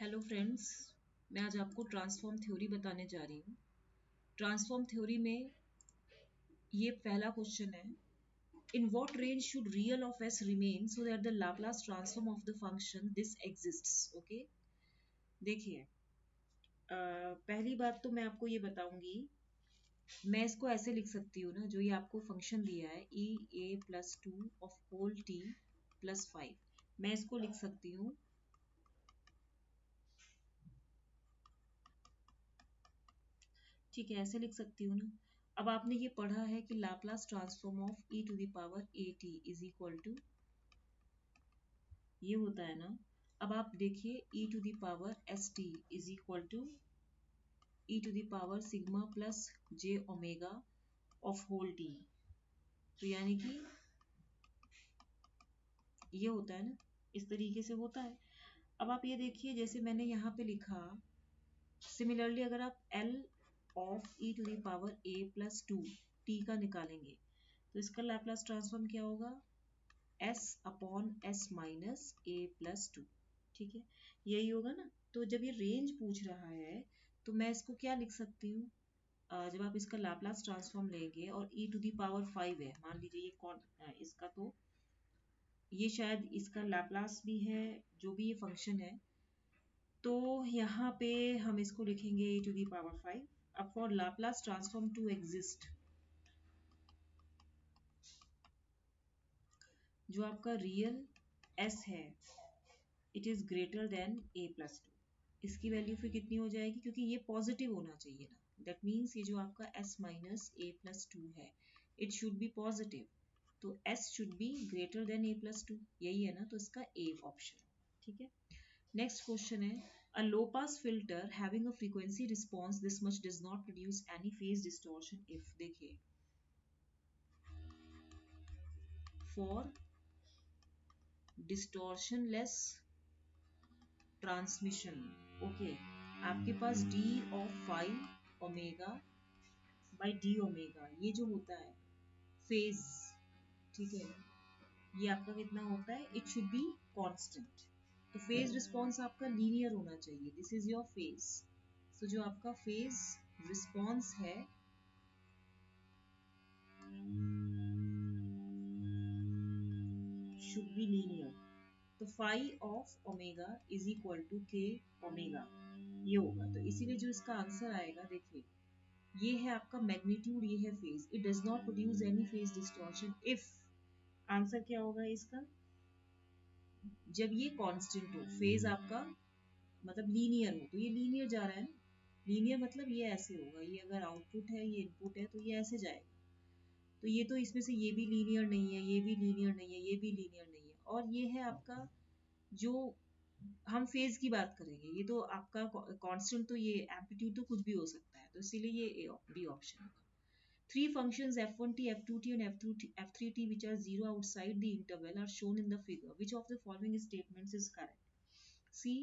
Hello friends, मैं आज आपको ट्रांसफॉर्म थ्योरी बताने जा रही हूँ। ट्रांसफॉर्म थ्योरी में ये पहला क्वेश्चन है, in what range should real of S remain so that the Laplace transform of the function this exists. Okay, देखिए पहली बात तो मैं आपको ये बताऊंगी, मैं इसको ऐसे लिख सकती हूँ ना, जो ये आपको फंक्शन दिया है e a plus two of whole t plus 5, मैं इसको लिख सकती हूँ ठीक है, ऐसे लिख सकती हूँ ना। अब आपने ये पढ़ा है कि Laplace transform of e to the power a t is equal to ये होता है ना। अब आप देखिए e to the power s t is equal to e to the power sigma plus j omega of whole t, तो यानी कि ये होता है ना, इस तरीके से होता है। अब आप ये देखिए, जैसे मैंने यहाँ पे लिखा, सिमिलरली अगर आप L ऑफ e to the power a plus two t का निकालेंगे तो इसका लैपलास ट्रांसफॉर्म क्या होगा, s upon s minus a plus two. ठीक है, यही होगा ना। तो जब ये रेंज पूछ रहा है तो मैं इसको क्या लिख सकती हूँ, जब आप इसका लाप्लास ट्रांसफॉर्म लेंगे और e टू दी पावर 5 है, मान लीजिए ये कौन इसका, तो ये शायद इसका लाप्लास भी है, जो भी ये फंक्शन है, तो यहाँ पे हम इसको लिखेंगे e टू दी पावर 5। अब for Laplace transform to exist, जो आपका रियल s है, it is greater than a plus two, इसकी वैल्यू फिर कितनी हो जाएगी, क्योंकि ये पॉजिटिव होना चाहिए ना, दैट मीन्स ये जो आपका s minus a plus to है, इट शुड बी पॉजिटिव, तो s should be greater than a plus to, यही है ना, तो इसका a ऑप्शन। ठीक है, नेक्स्ट क्वेश्चन है, a low pass filter having a frequency response this much does not produce any phase distortion if, देखिए फॉर डिस्टॉर्शनलेस ट्रांसमिशन। ओके, आपके पास d of 5 omega by d omega, ये जो होता है फेज, ठीक है, ये आपका कितना होता है, इट शुड बी कांस्टेंट। तो फेज रिस्पॉन्स आपका लीनियर होना चाहिए, दिस इज योर फेज। तो जो आपका फेज रिस्पॉन्स है शुड बी लीनियर, तो phi of omega is equal to K omega, ये होगा। तो इसीलिए जो इसका आंसर आएगा, देखिए ये है आपका मैग्नीट्यूड, ये है phase, it does not produce any phase distortion if, answer क्या होगा इसका, जब ये कांस्टेंट हो, फेज आपका मतलब लीनियर हो, तो ये लीनियर जा रहा है ना, लीनियर मतलब ये ऐसे होगा, ये अगर आउटपुट है ये इनपुट है तो ये ऐसे जाएगा, तो ये तो इसमें से ये भी लीनियर नहीं है, ये भी लीनियर नहीं है, ये भी लीनियर नहीं है, और ये है आपका, जो हम फेज की बात करेंगे, ये तो आपका कांस्टेंट, तो ये एम्पलीट्यूड तो कुछ भी हो सकता है, तो इसीलिए ये बी ऑप्शन होगा। Three functions f1t, f2t and f3t which are zero outside the interval are shown in the figure. Which of the following statements is correct? See,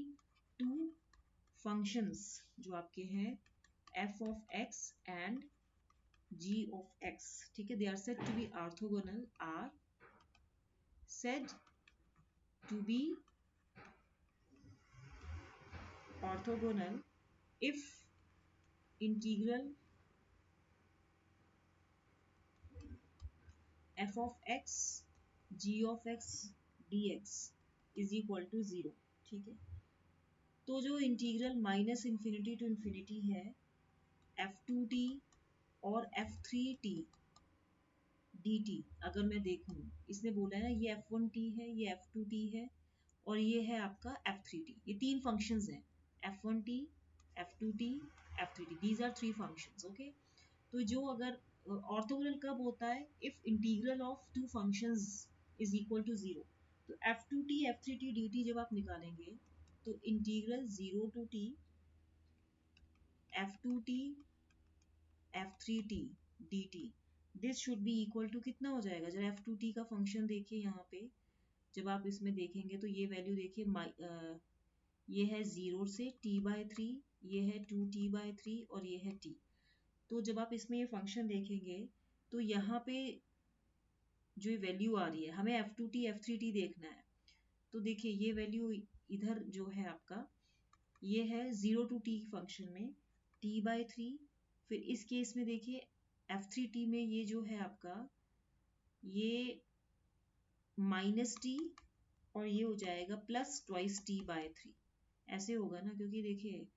two functions जो आपके हैं f of x and g of x, ठीक है, they are said to be orthogonal, are said to be orthogonal if integral f of x g of x dx is equal to 0। ठीक है, तो जो integral minus infinity to infinity है f2t और f3t dt, अगर मैं देखूं, इसने बोला है ना, ये f1t है, ये f2t है, और ये है आपका f3t, ये तीन फंक्शंस हैं, f1t f2t f3t, these are three functions. Okay, तो जो अगर ऑर्थोगोनल कब होता है, if integral of two functions is equal to 0, तो f2t f3t dt जब आप निकालेंगे तो integral 0 to t f2t f3t dt this should be equal to कितना हो जाएगा, जब f2t का फंक्शन देखिए यहाँ पे, जब आप इसमें देखेंगे तो ये वैल्यू देखिए, ये है 0 से t/3, ये है 2t/3 और ये है t, तो जब आप इसमें ये फंक्शन देखेंगे तो यहाँ पे जो ये वैल्यू आ रही है, हमें f2t f3t देखना है, तो देखिए ये वैल्यू इधर जो है आपका, ये है 0 to t फंक्शन में t/3। फिर इस केस में देखिए f3t में ये जो है आपका ये -t और ये हो जाएगा +2t/3। ऐसे होगा ना, क्योंकि देखिए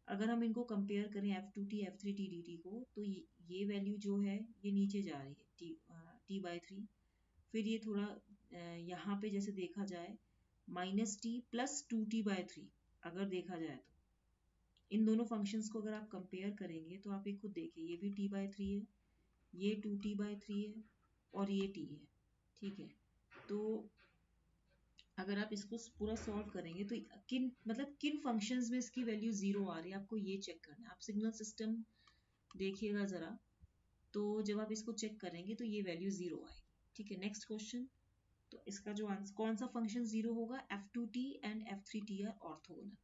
अगर हम इनको कंपेयर करें f2t f3t dt को, तो ये वैल्यू जो है ये नीचे जा रही है t/3। फिर ये थोड़ा यहाँ पे जैसे देखा जाए -t +2t/3 अगर देखा जाए तो इन दोनों फंक्शंस को अगर आप कंपेयर करेंगे तो आप ये खुद देखिए, ये भी t/3 है, ये 2t/3 है और ये t है। ठीक है, तो अगर आप इसको पूरा सॉल्व करेंगे तो किन फंक्शंस में इसकी वैल्यू 0 आ रही है आपको ये चेक करना है। आप सिग्नल सिस्टम देखिएगा ज़रा, तो जब आप इसको चेक करेंगे तो ये वैल्यू 0 आएगी। ठीक है, नेक्स्ट क्वेश्चन। तो इसका जो आंसर कौन सा फंक्शन 0 होगा, f2t and f3t are orthogonal.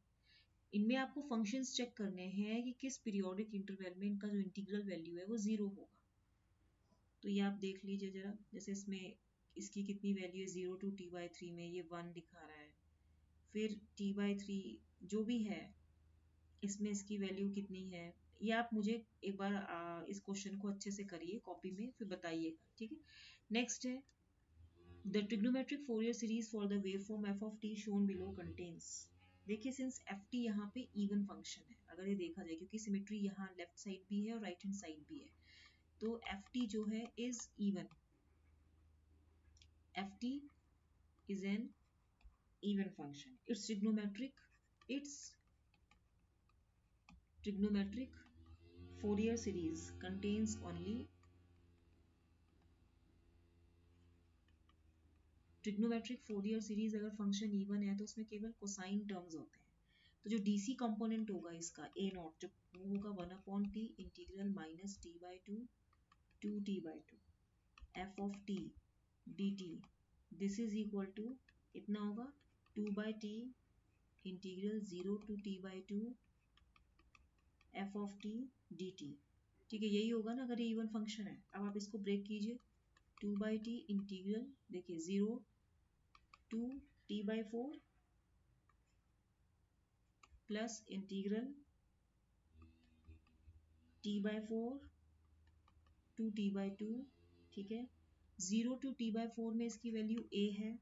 इनमें आपको फंक्शंस चेक करने हैं कि किस पीरियोडिक इंटरवल में इनका जो इंटीग्रल वैल्यू है वो 0 होगा। तो ये आप देख लीजिए जरा, जैसे इसमें इसकी कितनी वैल्यू है 0 to t/3 में ये 1 दिखा रहा है। फिर t/3 जो भी है इसमें इसकी वैल्यू कितनी है, ये आप मुझे एक बार इस क्वेश्चन को अच्छे से करिए कॉपी में, फिर बताइएगा। ठीक है, नेक्स्ट है the trigonometric Fourier series for the waveform f of t shown below contains। देखिए सिंस ft यहाँ पे इवन फंक्शन है, अगर ये देखा जाए क्योंकि सिमेट्री यहाँ लेफ्ट साइड भी है और राइट हैंड साइड भी है, तो ft जो है is even, ft is an even function। Its trigonometric Fourier series contains only trigonometric Fourier series अगर फंक्शन इवन है तो उसमें केवल कोसाइन टर्म्स होते हैं। तो जो डीसी कंपोनेंट होगा इसका ए नॉट जो वो होगा 1/t integral -t/2 2t/2 f of t dt। This is equal to इतना होगा 2/t integral 0 to t/2 f of t dt। ठीक है, यही होगा ना अगर ये इवन फंक्शन है। अब आप इसको ब्रेक कीजिए, 2/t इंटीग्रल देखिए 0 to t/4 plus integral t/4 to t/2। ठीक है, 0 to t/4 में इसकी वैल्यू a है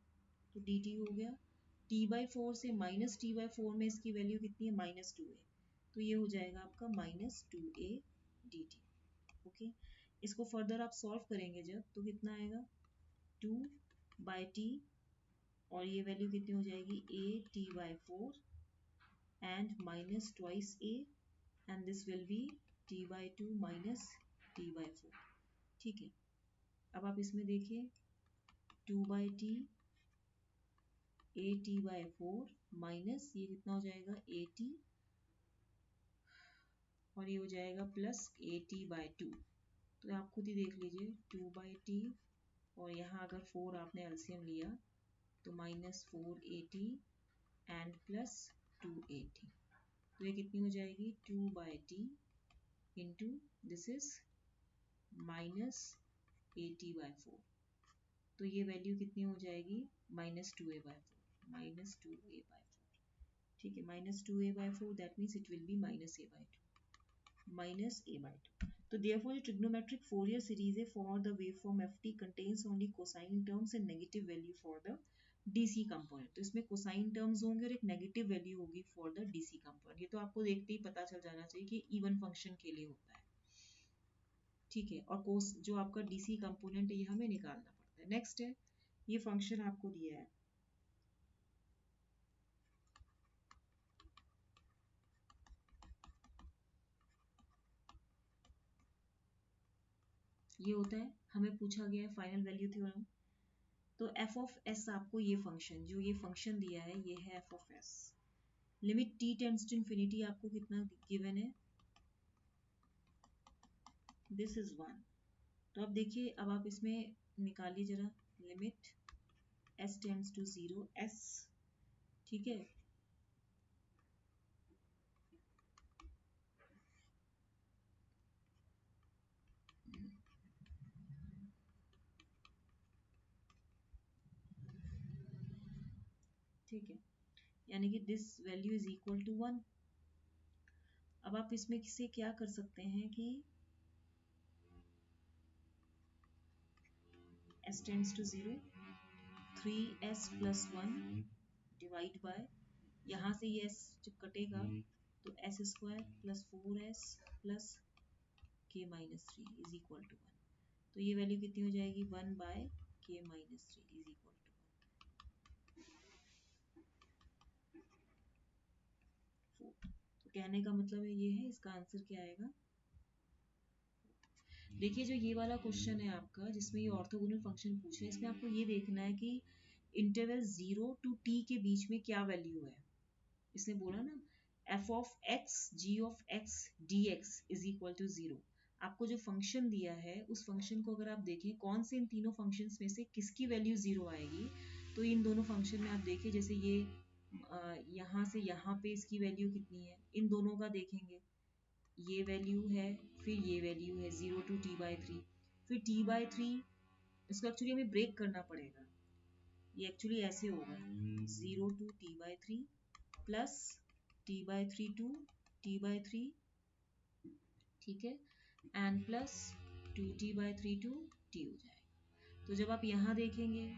तो dt हो गया। t/4 से -t/4 में इसकी वैल्यू कितनी है -2a, तो ये हो जाएगा आपका -2a dt। ओके, इसको फर्दर आप सॉल्व करेंगे जब तो कितना आएगा 2/t और ये वैल्यू कितनी हो जाएगी a t/4 and -2a and this will be t/2 minus t/4। ठीक है, अब आप इसमें देखिए 2/t a t/4 माइनस ये कितना हो जाएगा a t और ये हो जाएगा प्लस a t/2। तो आप खुद ही देख लीजिए 2/t और यहाँ अगर 4 आपने एलसीएम लिया तो -4at एंड प्लस 2at। तो ये कितनी हो जाएगी 2/t into this is -at/4। तो ये वैल्यू कितनी हो जाएगी -2a/4। ठीक है, -2a/4 that means it will be -a/2। तो therefore trigonometric Fourier series for the waveform ft contains only cosine terms and negative value for the DC component। तो इसमें कोसाइन टर्म्स होंगे और एक नेगेटिव वैल्यू होगी for the DC component. ये तो आपको देखते ही पता चल जाना चाहिए कि इवन फंक्शन के लिए होता है। ठीक है, और कोस जो आपका डीसी कंपोनेंट है ये हमें निकालना पड़ता है। नेक्स्ट है ये फंक्शन आपको दिया है, ये होता है हमें पूछा गया है फाइनल वैल्यू थ्योरम। तो एफ ऑफ एस आपको ये फंक्शन जो ये फंक्शन दिया है ये है F of S. Limit T tends to infinity आपको कितना गिवन है, दिस इज 1। तो अब देखिए अब आप इसमें निकालिए जरा limit S tends to 0 S. ठीक है, ठीक है, यानी कि this value is equal to 1। अब आप इसमें किसे क्या कर सकते हैं कि s tends to 0, 3s plus 1 divide by, यहाँ से ये s जब कटेगा तो s square plus 4s plus k minus 3 is equal to 1। तो ये वैल्यू कितनी हो जाएगी, 1 by k minus 3 is equal to 4। तो कहने का मतलब ये है, इसका आंसर क्या आएगा। देखिए जो ये वाला क्वेश्चन है आपका, जिसमें ये ऑर्थोगोनल फंक्शन पूछ रहे हैं, इसमें आपको ये देखना है कि इंटरवल 0 टू t के बीच में क्या वैल्यू है। इसने बोला ना f of x g of x dx is equal to 0। आपको जो फंक्शन दिया है उस फंक्शन को अगर आप देखें कौन से इन तीनों फंक्शंस में से किसकी वैल्यू 0 आएगी, तो इन दोनों फंक्शन में आप देखिए, जैसे ये यहाँ से यहाँ पे इसकी वैल्यू कितनी है, इन दोनों का देखेंगे, ये वैल्यू है, फिर ये वैल्यू है 0 टू t/3, फिर t/3 इसको एक्चुअली हमें ब्रेक करना पड़ेगा। ये एक्चुअली ऐसे होगा 0 to t/3 plus t/3 to t/3, ठीक है, and plus 2t/3 to t हो जाएगा। तो जब आप यहाँ देखेंगे,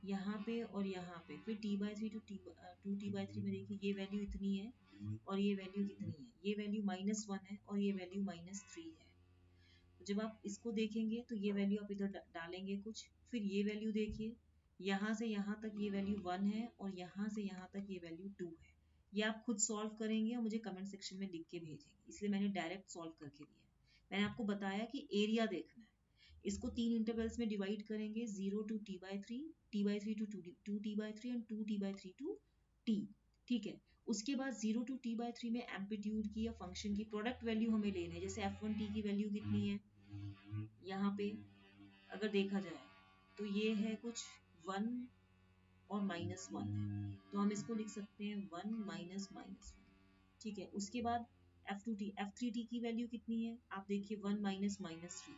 यहाँ पे और यहाँ पे, फिर t/3 टू t/3 में देखिए ये वैल्यू इतनी है और ये वैल्यू कितनी है, ये वैल्यू -1 है और ये वैल्यू -3 है। तो जब आप इसको देखेंगे तो ये वैल्यू आप इधर डालेंगे कुछ, फिर ये वैल्यू देखिए, यहाँ से यहाँ तक ये वैल्यू 1 है और यहाँ से यहाँ तक ये वैल्यू 2 है। ये आप खुद सॉल्व करेंगे और मुझे कमेंट सेक्शन में लिख के भेजेंगे, इसलिए मैंने डायरेक्ट सॉल्व करके दिया। मैंने आपको बताया कि एरिया देखना है, इसको 3 इंटरवल्स में डिवाइड करेंगे, 0 to t/3, t/3 to 2t/3 and 2t/3 to t, ठीक है। उसके बाद 0 टू t/3 में एम्पलीट्यूड की या फंक्शन की प्रोडक्ट वैल्यू हमें लेना है। जैसे f1t की वैल्यू कितनी है, यहाँ पे अगर देखा जाए तो ये है कुछ 1 और -1 है, तो हम इसको लिख सकते हैं 1 माइनस -1, ठीक है। उसके बाद f3t की वैल्यू कितनी है, आप देखिए 1 माइनस -3,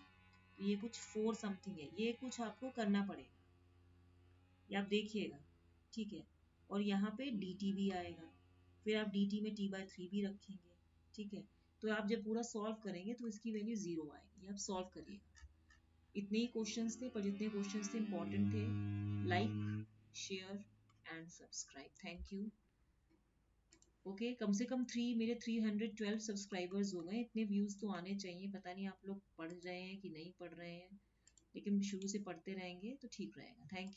तो ये कुछ 4 समथिंग है, ये कुछ आपको करना पड़ेगा, ये आप देखिएगा, ठीक है। और यहाँ पे dt भी आएगा, फिर आप dt में t/3 भी रखेंगे, ठीक है। तो आप जब पूरा सॉल्व करेंगे तो इसकी वैल्यू 0 आएगी, आप सॉल्व करिएगा। इतने ही क्वेश्चंस थे, पर जितने क्वेश्चंस थे इंपॉर्टेंट थे। Like, share and subscribe, thank you. Okay, कम से कम मेरे 312 सब्सक्राइबर्स हो गए, इतने व्यूज तो आने चाहिए। पता नहीं आप लोग पढ़ रहे हैं कि नहीं पढ़ रहे हैं, लेकिन शुरू से पढ़ते रहेंगे तो ठीक रहेगा। Thank you.